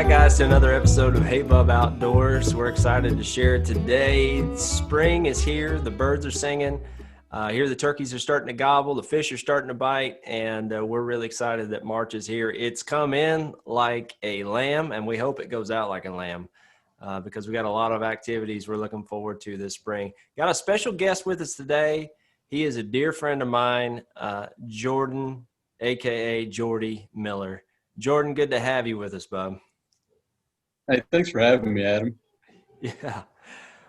back, guys, to another episode of Hey Bub Outdoors. We're excited to share it today. Spring is here. The birds are singing. Here the turkeys are starting to gobble. The fish are starting to bite. And we're really excited that March is here. It's come in like a lamb, and we hope it goes out like a lamb because we got a lot of activities we're looking forward to this spring. Got a special guest with us today. He is a dear friend of mine, Jordan, a.k.a. Jordy Miller. Jordan, good to have you with us, bub. Hey, thanks for having me, Adam. Yeah.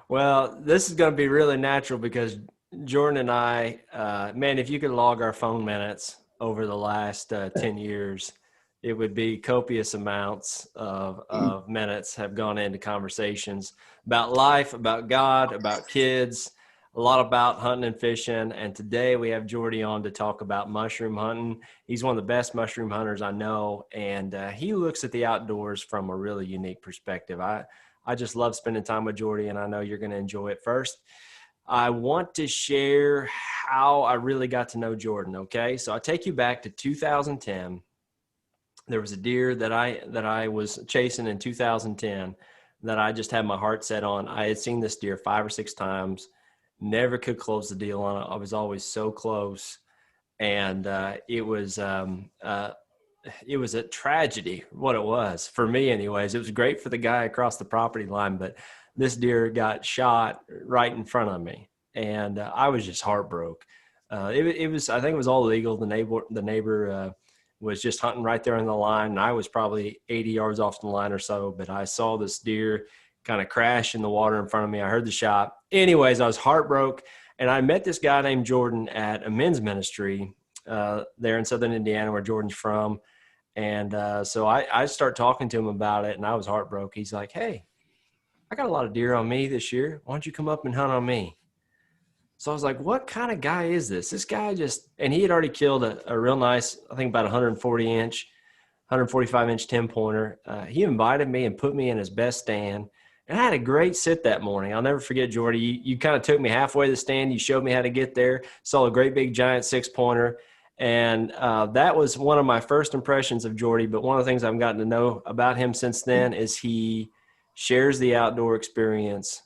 Well, this is going to be really natural because Jordan and I, man, if you could log our phone minutes over the last 10 years, it would be copious amounts of minutes have gone into conversations about life, about God, about kids, a lot about hunting and fishing. And today we have Jordy on to talk about mushroom hunting. He's one of the best mushroom hunters I know. And he looks at the outdoors from a really unique perspective. I just love spending time with Jordy, and I know you're going to enjoy it. First, I want to share how I really got to know Jordan. Okay. So I take you back to 2010. There was a deer that I was chasing in 2010 that I just had my heart set on. I had seen this deer 5 or 6 times. Never could close the deal on it. I was always so close, and it was a tragedy. What it was for me, anyways. It was great for the guy across the property line, but this deer got shot right in front of me, and I was just heartbroken. It was, I think, it was all legal. The neighbor was just hunting right there on the line, and I was probably 80 yards off the line or so. But I saw this deer kind of crash in the water in front of me. I heard the shot. Anyways, I was heartbroken, and I met this guy named Jordan at a men's ministry there in Southern Indiana, where Jordan's from. And so I start talking to him about it, and I was heartbroken. He's like, "Hey, I got a lot of deer on me this year. Why don't you come up and hunt on me?" So I was like, what kind of guy is this? This guy and he had already killed a real nice, I think about 145-inch 10-pointer. He invited me and put me in his best stand. And I had a great sit that morning. I'll never forget, Jordy. You kind of took me halfway to the stand. You showed me how to get there. Saw a great big giant 6-pointer. And that was one of my first impressions of Jordy. But one of the things I've gotten to know about him since then is he shares the outdoor experience,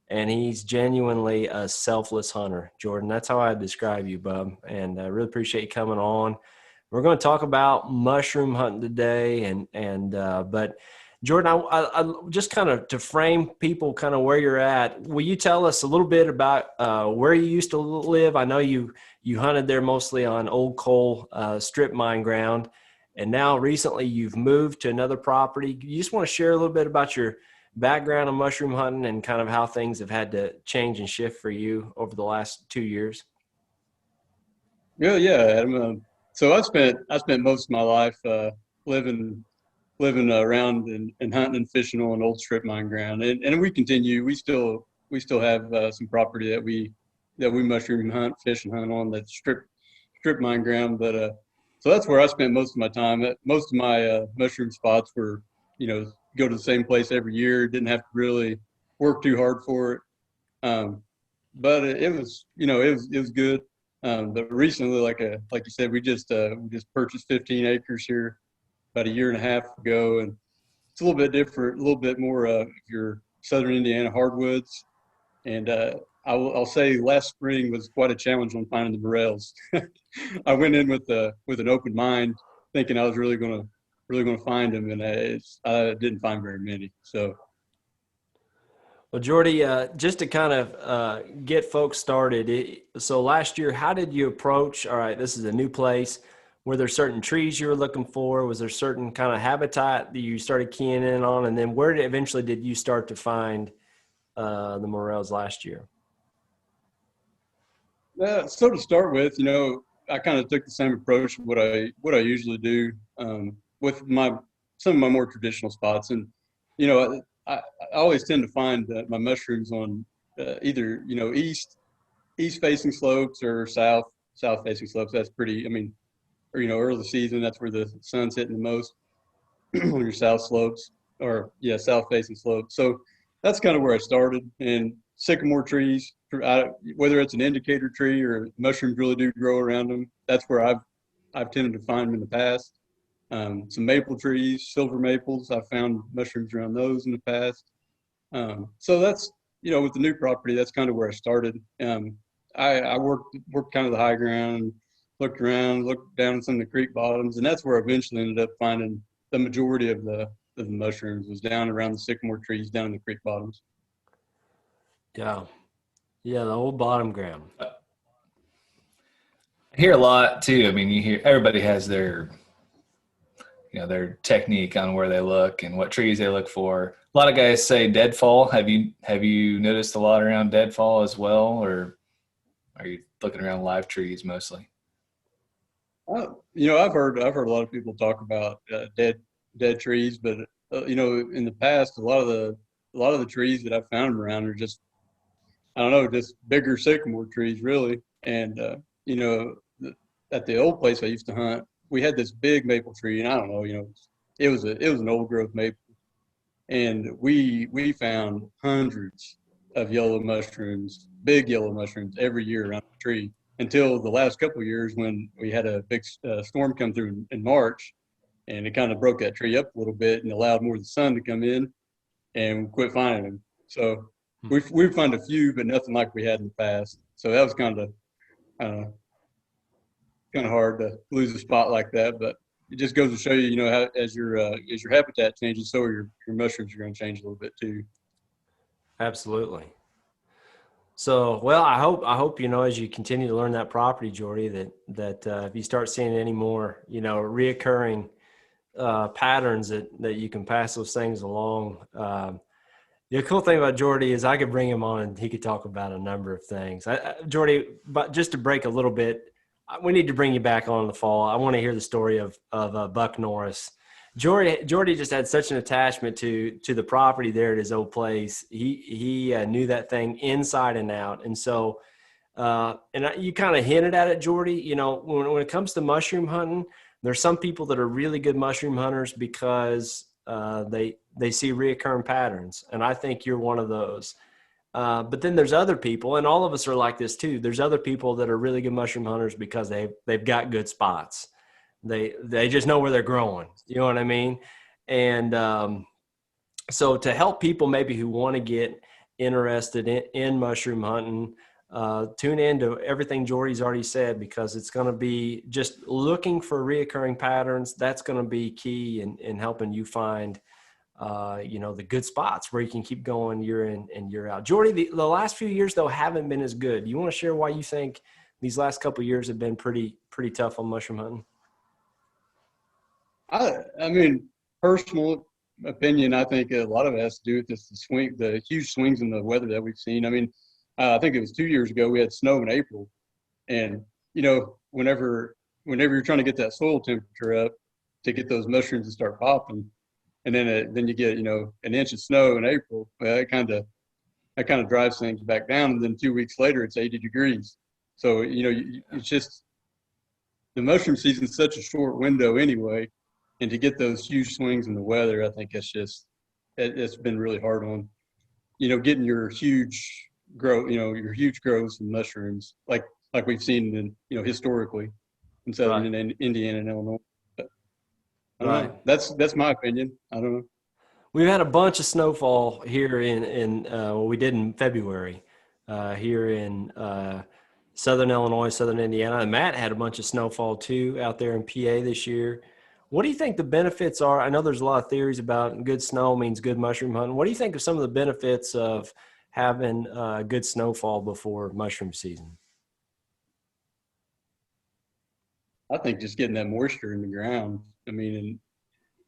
and he's genuinely a selfless hunter. Jordan, that's how I describe you, bub. And I really appreciate you coming on. We're going to talk about mushroom hunting today, but Jordan, I just kind of to frame people kind of where you're at, will you tell us a little bit about where you used to live? I know you hunted there mostly on old coal strip mine ground, and now recently you've moved to another property. You just want to share a little bit about your background on mushroom hunting and kind of how things have had to change and shift for you over the last 2 years? Yeah, Adam. So I spent most of my life living around and hunting and fishing on old strip mine ground, and we continue. We still have some property that we mushroom hunt, fish and hunt on that strip mine ground. But so that's where I spent most of my time. Most of my mushroom spots were, go to the same place every year. Didn't have to really work too hard for it. But it was, it was good. But recently, like you said, we just purchased 15 acres here about a year and a half ago, and it's a little bit different, a little bit more of your Southern Indiana hardwoods. And I'll say last spring was quite a challenge on finding the Morels. I went in with an open mind, thinking I was really going to find them, and I didn't find very many. So, well, Jordy, just to kind of get folks started, so last year, how did you approach? All right, this is a new place. Were there certain trees you were looking for? Was there certain kind of habitat that you started keying in on? And then where eventually did you start to find the Morels last year? So to start with, I kind of took the same approach what I usually do with some of my more traditional spots, and I always tend to find my mushrooms on either east facing slopes or south facing slopes. That's pretty. I mean, or early season. That's where the sun's hitting the most on your south slopes, or south facing slopes. So that's kind of where I started. And sycamore trees, whether it's an indicator tree or mushrooms really do grow around them. That's where I've tended to find them in the past. some maple trees, silver maples. I found mushrooms around those in the past. So that's, with the new property, that's kind of where I started. I worked kind of the high ground, looked around, looked down some of the creek bottoms, and that's where I eventually ended up finding the majority of the mushrooms was down around the sycamore trees down in the creek bottoms. Yeah. Yeah. The old bottom ground. I hear a lot too. I mean, you hear everybody has their their technique on where they look and what trees they look for. A lot of guys say deadfall. Have you noticed a lot around deadfall as well, or are you looking around live trees mostly? I've heard a lot of people talk about dead trees, but in the past, a lot of the trees that I've found around are just, I don't know, just bigger sycamore trees, really. And you know, at the old place I used to hunt, we had this big maple tree, and I don't know, it was an old growth maple, and we found hundreds of yellow mushrooms, big yellow mushrooms, every year around the tree until the last couple of years when we had a big storm come through in March, and it kind of broke that tree up a little bit and allowed more of the sun to come in, and we quit finding them. So we found a few, but nothing like we had in the past. So that was uh, kind of hard to lose a spot like that. But it just goes to show you, how as your habitat changes, so your mushrooms are going to change a little bit too. Absolutely. So, well, I hope as you continue to learn that property, Jordy, that if you start seeing any more reoccurring patterns that you can pass those things along. The cool thing about Jordy is I could bring him on and he could talk about a number of things. Jordy, but just to break a little bit, we need to bring you back on in the fall. I want to hear the story of Buck Norris. Jordy just had such an attachment to the property there at his old place. He knew that thing inside and out, and so you kind of hinted at it, Jordy. When it comes to mushroom hunting, there's some people that are really good mushroom hunters because they see reoccurring patterns, and I think you're one of those. But then there's other people, and all of us are like this too. There's other people that are really good mushroom hunters because they've got good spots. They just know where they're growing. You know what I mean? And so to help people maybe who want to get interested in mushroom hunting, tune in to everything Jordy's already said, because it's going to be just looking for reoccurring patterns. That's going to be key in helping you find the good spots where you can keep going year in and year out. Jordy, the last few years though haven't been as good. You want to share why you think these last couple of years have been pretty tough on mushroom hunting? I mean, personal opinion, I think a lot of it has to do with the huge swings in the weather that we've seen. I mean, I think it was 2 years ago we had snow in April, and whenever you're trying to get that soil temperature up to get those mushrooms to start popping, and then you get an inch of snow in April, well, that kind of drives things back down, and then 2 weeks later it's 80 degrees. So it's just the mushroom season is such a short window anyway, and to get those huge swings in the weather, I think it's been really hard on getting your huge growths in mushrooms like we've seen historically in southern Right. Indiana and Illinois. But I don't Right. know. That's my opinion. I don't know. We've had a bunch of snowfall here we did in February here in Southern Illinois, Southern Indiana. And Matt had a bunch of snowfall too out there in PA this year. What do you think the benefits are? I know there's a lot of theories about good snow means good mushroom hunting. What do you think of some of the benefits of having good snowfall before mushroom season? I think just getting that moisture in the ground. I mean,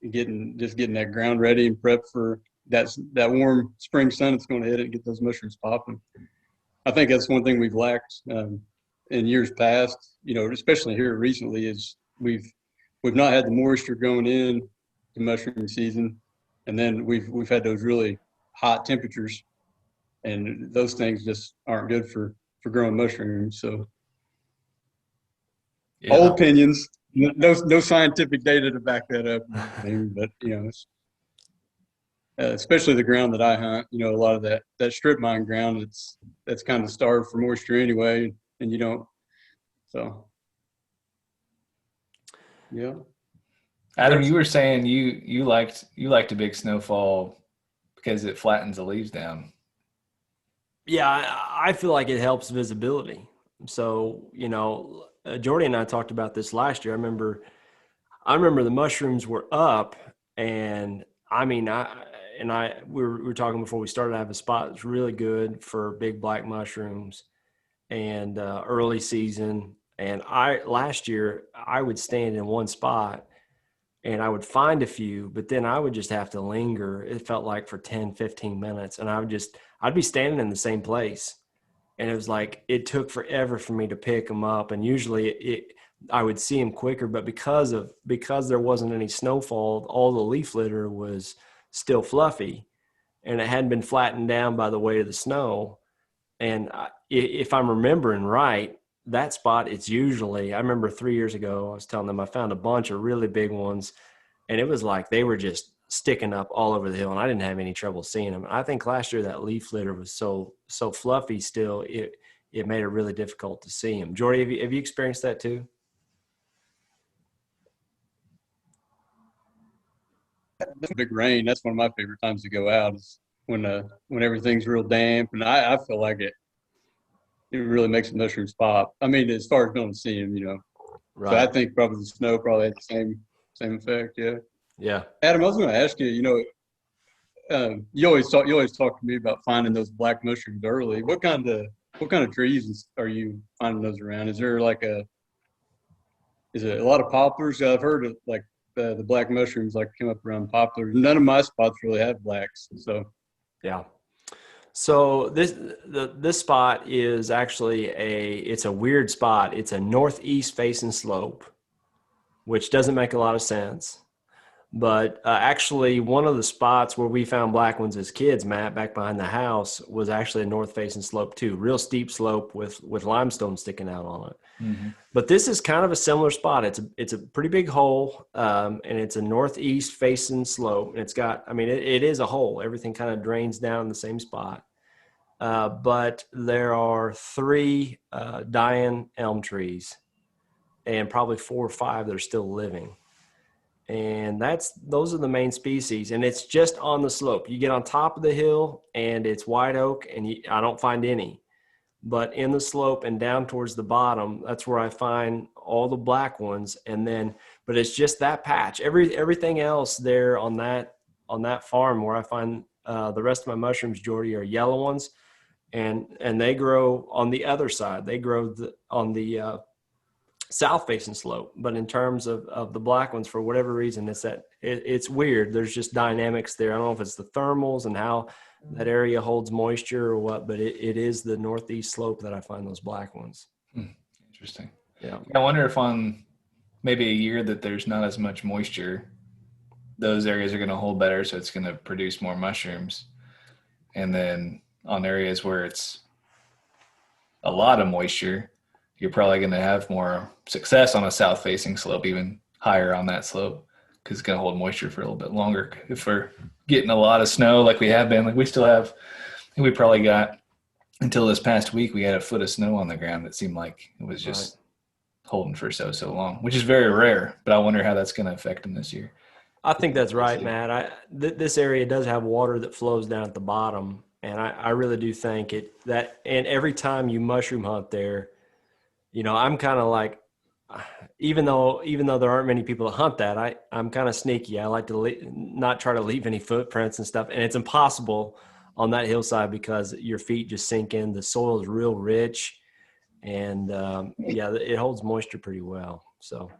and getting that ground ready and prepped for that warm spring sun that's going to hit it and get those mushrooms popping. I think that's one thing we've lacked in years past. Especially here recently, is we've not had the moisture going in to mushroom season, and then we've had those really hot temperatures, and those things just aren't good for growing mushrooms. So all Yeah. opinions, no scientific data to back that up or anything, but especially the ground that I hunt, a lot of that strip mine ground, that's kind of starved for moisture anyway, and you don't. So yeah. Adam, you were saying you liked a big snowfall because it flattens the leaves down. Yeah, I feel like it helps visibility. So, Jordy and I talked about this last year. I remember the mushrooms were up, and I mean, we were talking before we started. I have a spot that's really good for big black mushrooms and early season. And last year I would stand in one spot and I would find a few, but then I would just have to linger. It felt like for 10, 15 minutes, and I'd be standing in the same place, and it was like it took forever for me to pick them up. And usually I would see them quicker, but because there wasn't any snowfall, all the leaf litter was still fluffy and it hadn't been flattened down by the weight of the snow. And if I'm remembering right, that spot, it's usually, I remember 3 years ago, I was telling them I found a bunch of really big ones, and it was like they were just sticking up all over the hill, and I didn't have any trouble seeing them. I think last year that leaf litter was so fluffy still, it made it really difficult to see them. Jordy, have you experienced that too? Big rain. That's one of my favorite times to go out is when everything's real damp, and I feel like it really makes the mushrooms pop. I mean, as far as going to see them, Right. So I think probably the snow probably had the same effect. Yeah. Yeah. Adam, I was going to ask you. You always talk to me about finding those black mushrooms early. What kind of trees are you finding those around? Is it a lot of poplars? I've heard of like the black mushrooms like come up around poplars. None of my spots really have blacks. So Yeah. So this spot is actually it's a weird spot. It's a northeast facing slope, which doesn't make a lot of sense. But actually, one of the spots where we found black ones as kids, Matt, back behind the house, was actually a north facing slope too. Real steep slope with limestone sticking out on it. Mm-hmm. But this is kind of a similar spot. It's a pretty big hole, and it's a northeast facing slope. And it's got, I mean, it is a hole. Everything kind of drains down in the same spot. But there are 3 dying elm trees and probably 4 or 5 that are still living. And those are the main species. And it's just on the slope. You get on top of the hill and it's white oak, and I don't find any. But in the slope and down towards the bottom, that's where I find all the black ones. And then, but it's just that patch. Everything else there on that farm where I find the rest of my mushrooms, Jordy, are yellow ones. And they grow on the other side. They grow on the south facing slope. But in terms of the black ones, for whatever reason, it's weird. There's just dynamics there. I don't know if it's the thermals and how that area holds moisture or what, but it is the northeast slope that I find those black ones. Interesting. Yeah. I wonder if on maybe a year that there's not as much moisture, those areas are going to hold better, so it's going to produce more mushrooms. And then on areas where it's a lot of moisture, you're probably going to have more success on a south facing slope, even higher on that slope, because it's going to hold moisture for a little bit longer. If we're getting a lot of snow like we have been, like we still have, I think we probably got, until this past week, we had a foot of snow on the ground that seemed like it was just holding for so long, which is very rare. But I wonder how that's going to affect them this year. I think that's right, Matt. This area does have water that flows down at the bottom, and I really do think and every time you mushroom hunt there, I'm kind of like, even though there aren't many people that hunt that, I'm kind of sneaky. I like to not try to leave any footprints and stuff, and it's impossible on that hillside because your feet just sink in. The soil is real rich, and it holds moisture pretty well. So,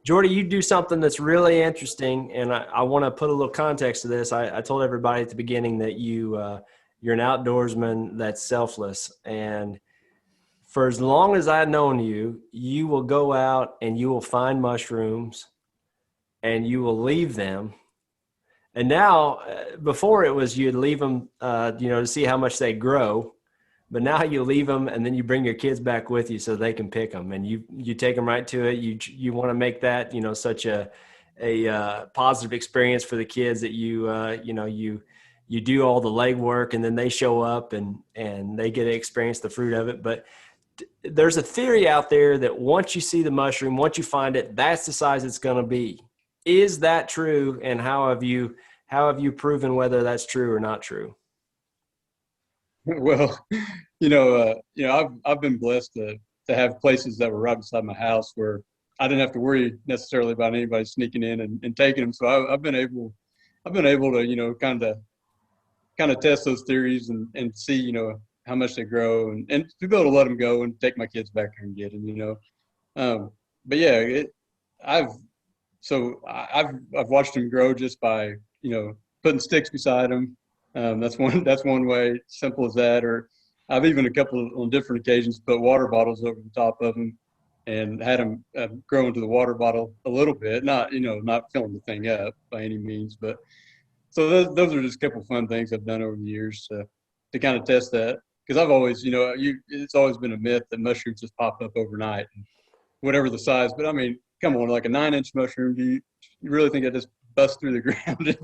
Jordy, you do something that's really interesting, and I want to put a little context to this. I told everybody at the beginning that you're an outdoorsman that's selfless, and for as long as I've known you, you will go out and you will find mushrooms and you will leave them. And now, before it was you'd leave them, to see how much they grow. But now you leave them and then you bring your kids back with you so they can pick them. And you take them right to it. You want to make that, such a positive experience for the kids that you do all the legwork and then they show up and they get to experience the fruit of it. But there's a theory out there that once you see the mushroom, once you find it, that's the size it's going to be. Is that true? And how have you proven whether that's true or not true? Well, I've been blessed to have places that were right beside my house where I didn't have to worry necessarily about anybody sneaking in and taking them. So I've been able to, kind of test those theories and see, how much they grow and to be able to let them go and take my kids back there and get them. But yeah, I've I've watched them grow just by putting sticks beside them. That's one way, simple as that. Or I've even a couple on different occasions put water bottles over the top of them and had them grow into the water bottle a little bit, not filling the thing up by any means, but so those are just a couple fun things I've done over the years to kind of test that because I've always it's always been a myth that mushrooms just pop up overnight, whatever the size. But I mean, come on, like a 9-inch mushroom, you really think it just busts through the ground? And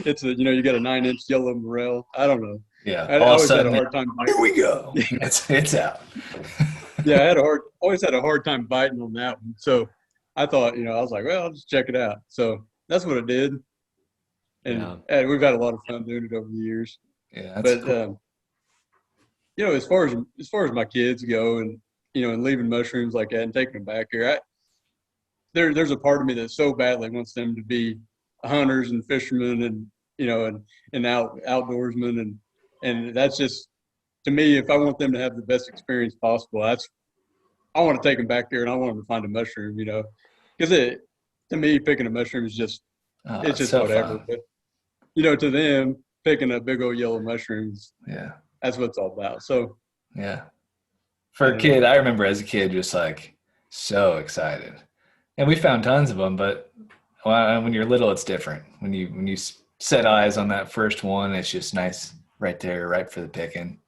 it's you got a 9-inch yellow morel. I don't know. Yeah. I All of a always had a sudden, hard time here biting. we go. It's out. Yeah, always had a hard time biting on that one. So I thought, I was like, well, I'll just check it out. So that's what I did, Yeah. and we've had a lot of fun doing it over the years. Yeah, that's But cool. as far as my kids go, and and leaving mushrooms like that and taking them back here, there's a part of me that so badly wants them to be hunters and fishermen and outdoorsmen and that's just to me if I want them to have the best experience possible, that's I want to take them back there and I want them to find a mushroom, because it to me picking a mushroom is just Oh, it's it's just so whatever, fun. but to them picking a big old yellow mushrooms, Yeah. that's what it's all about. So Yeah. I For a don't know. kid, I remember as a kid just like so excited. And we found tons of them, but when you're little, it's different. When you set eyes on that first one, it's just nice right there, right for the picking.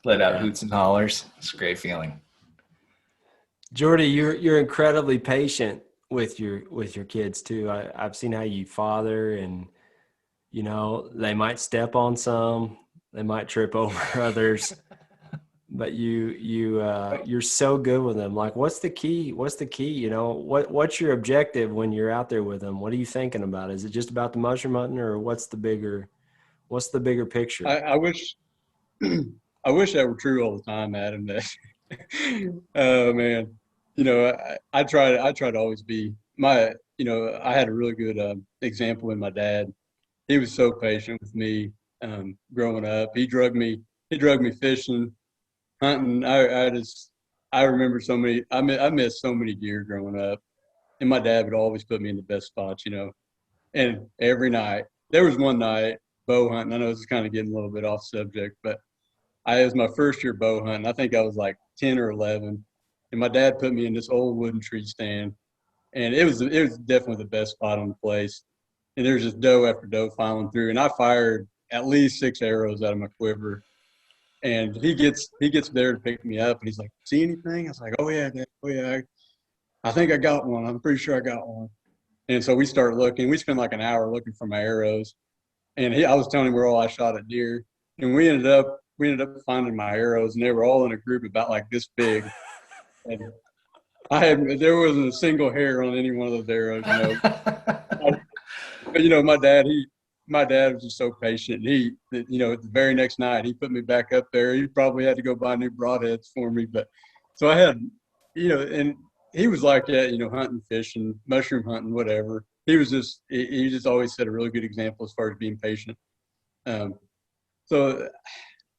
Let out Yeah. hoots and hollers. It's a great feeling. Jordy, you're incredibly patient with your kids too. I've seen how you father, and they might step on some, they might trip over others, but you're so good with them. Like, what's the key? What's the key? What's your objective when you're out there with them? What are you thinking about? Is it just about the mushroom hunting, or what's the bigger picture? I wish I wish that were true all the time, Adam. That oh man, I try to always be my I had a really good example in my dad. He was so patient with me growing up. He drug me fishing, hunting. I remember I missed so many deer growing up, and my dad would always put me in the best spots, and every night. There was one night bow hunting. I know this is kind of getting a little bit off subject, but it was my first year bow hunting. I think I was like 10 or 11, and my dad put me in this old wooden tree stand, and it was definitely the best spot on the place. And there's just doe after doe filing through, and I fired at least 6 arrows out of my quiver. And he gets there to pick me up, and he's like, "See anything?" I was like, "Oh yeah, Dad. Oh yeah, I think I got one. I'm pretty sure I got one." And so we start looking. We spent like an hour looking for my arrows, and I was telling him where all I shot at deer, and we ended up finding my arrows, and they were all in a group about like this big, and there wasn't a single hair on any one of those arrows. But my dad was just so patient. The very next night he put me back up there. He probably had to go buy new broadheads for me, but so I had, and he was like that, hunting, fishing, mushroom hunting, whatever. He just always set a really good example as far as being patient. Um, so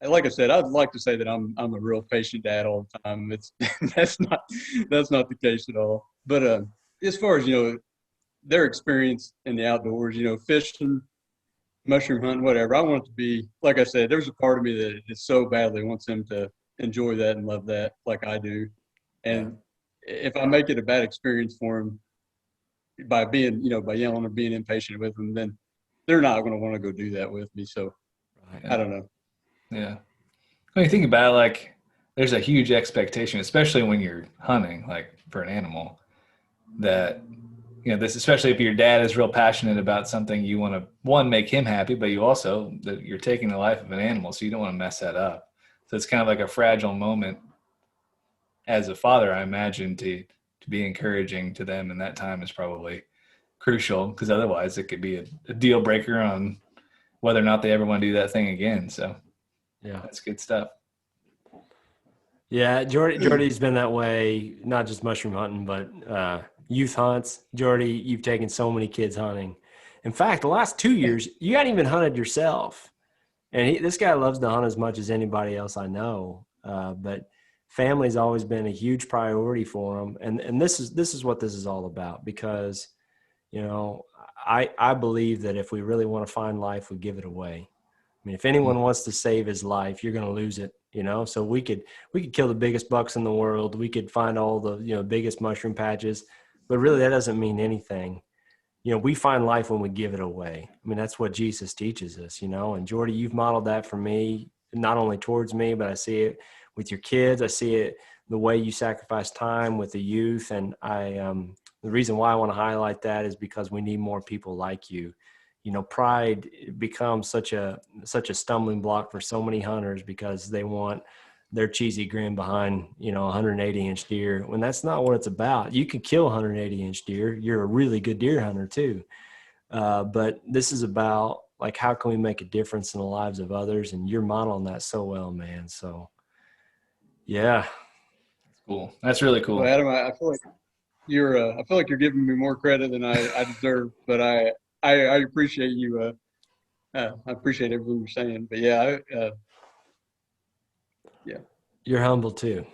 like I said, I'd like to say that I'm a real patient dad all the time. It's that's not the case at all. But as far as their experience in the outdoors, fishing, mushroom hunting, whatever. I want it to be like I said. There's a part of me that just so badly wants them to enjoy that and love that, like I do. Yeah. And if I make it a bad experience for them by being, by yelling or being impatient with them, then they're not going to want to go do that with me. So I Yeah. don't know. Yeah. When you think about it, like, there's a huge expectation, especially when you're hunting, like for an animal, that this, especially if your dad is real passionate about something, you want to one make him happy, but you're taking the life of an animal, so you don't want to mess that up. So it's kind of like a fragile moment as a father, I imagine, to be encouraging to them in that time is probably crucial, because otherwise it could be a deal breaker on whether or not they ever want to do that thing again. So Yeah. that's good stuff. Yeah, Jordy's been that way, not just mushroom hunting, but youth hunts. Jordy, you've taken so many kids hunting. In fact, the last 2 years, you hadn't even hunted yourself. And this guy loves to hunt as much as anybody else I know. But family's always been a huge priority for him. And this is what this is all about, because, you know, I believe that if we really want to find life, we give it away. I mean, if anyone wants to save his life, you're going to lose it, you know? So we could kill the biggest bucks in the world. We could find all the, you know, biggest mushroom patches, but really that doesn't mean anything. You know, we find life when we give it away. I mean, that's what Jesus teaches us, you know? And Jordy, you've modeled that for me, not only towards me, but I see it with your kids. I see it the way you sacrifice time with the youth. And the reason why I want to highlight that is because we need more people like you. You know, pride becomes such a stumbling block for so many hunters, because they want their cheesy grin behind, you know, 180-inch deer, when that's not what it's about. You can kill 180-inch deer. You're a really good deer hunter too. But this is about, like, how can we make a difference in the lives of others? And you're modeling that so well, man. So yeah. Cool. That's really cool. Well, Adam, I feel like you're giving me more credit than I deserve, but I appreciate you. I appreciate everything you're saying. But yeah, yeah. You're humble too.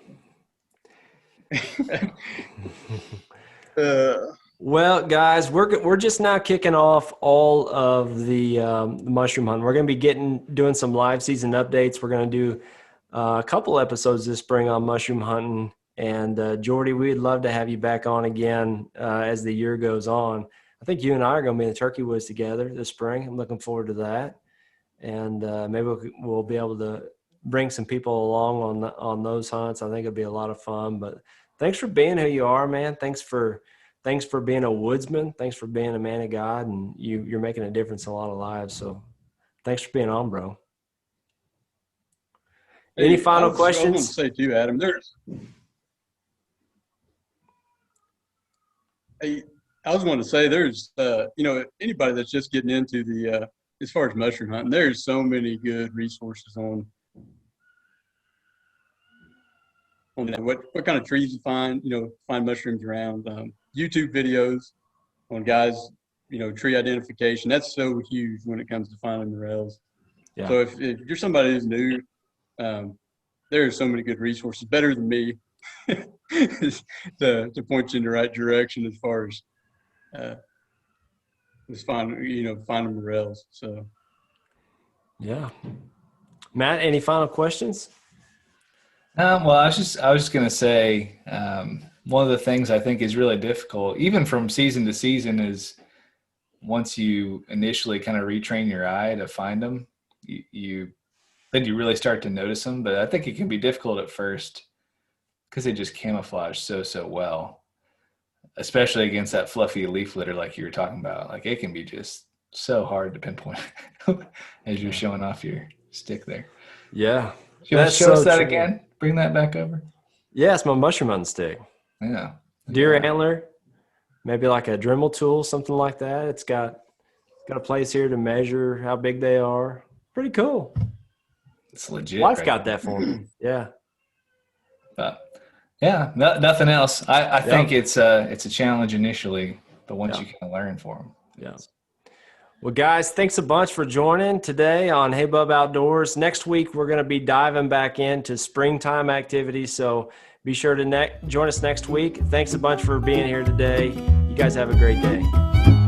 Well, guys, we're just now kicking off all of the mushroom hunting. We're going to be doing some live season updates. We're going to do a couple episodes this spring on mushroom hunting. And Jordy, we'd love to have you back on again as the year goes on. I think you and I are going to be in the turkey woods together this spring. I'm looking forward to that. And maybe we'll be able to bring some people along on those hunts. I think it'll be a lot of fun. But thanks for being who you are, man. Thanks for being a woodsman. Thanks for being a man of God. And you're making a difference in a lot of lives. So thanks for being on, bro. Any final questions? I want to say to you, Adam, I was going to say there's, you know, anybody that's just getting into the, as far as mushroom hunting, there's so many good resources on what kind of trees you find mushrooms around. YouTube videos on guys, you know, tree identification. That's so huge when it comes to finding morels. Yeah. So if you're somebody who's new, there are so many good resources, better than me, to point you in the right direction as far as finding morels. So yeah. Matt, any final questions? Well, I was just going to say, one of the things I think is really difficult, even from season to season, is once you initially kind of retrain your eye to find them, then you really start to notice them. But I think it can be difficult at first because they just camouflage so well, especially against that fluffy leaf litter like you were talking about. Like, it can be just so hard to pinpoint as you're showing off your stick there. Yeah. Show us that again. Bring that back over. Yeah, it's my mushroom hunting stick. Yeah. Deer antler, maybe like a Dremel tool, something like that. It's got a place here to measure how big they are. Pretty cool. It's legit. Wife got that for me. Yeah. Yeah, nothing else. I think it's a challenge initially, but once you can learn for them. Yeah. Well, guys, thanks a bunch for joining today on Hey Bub Outdoors. Next week, we're going to be diving back into springtime activities, so be sure to join us next week. Thanks a bunch for being here today. You guys have a great day.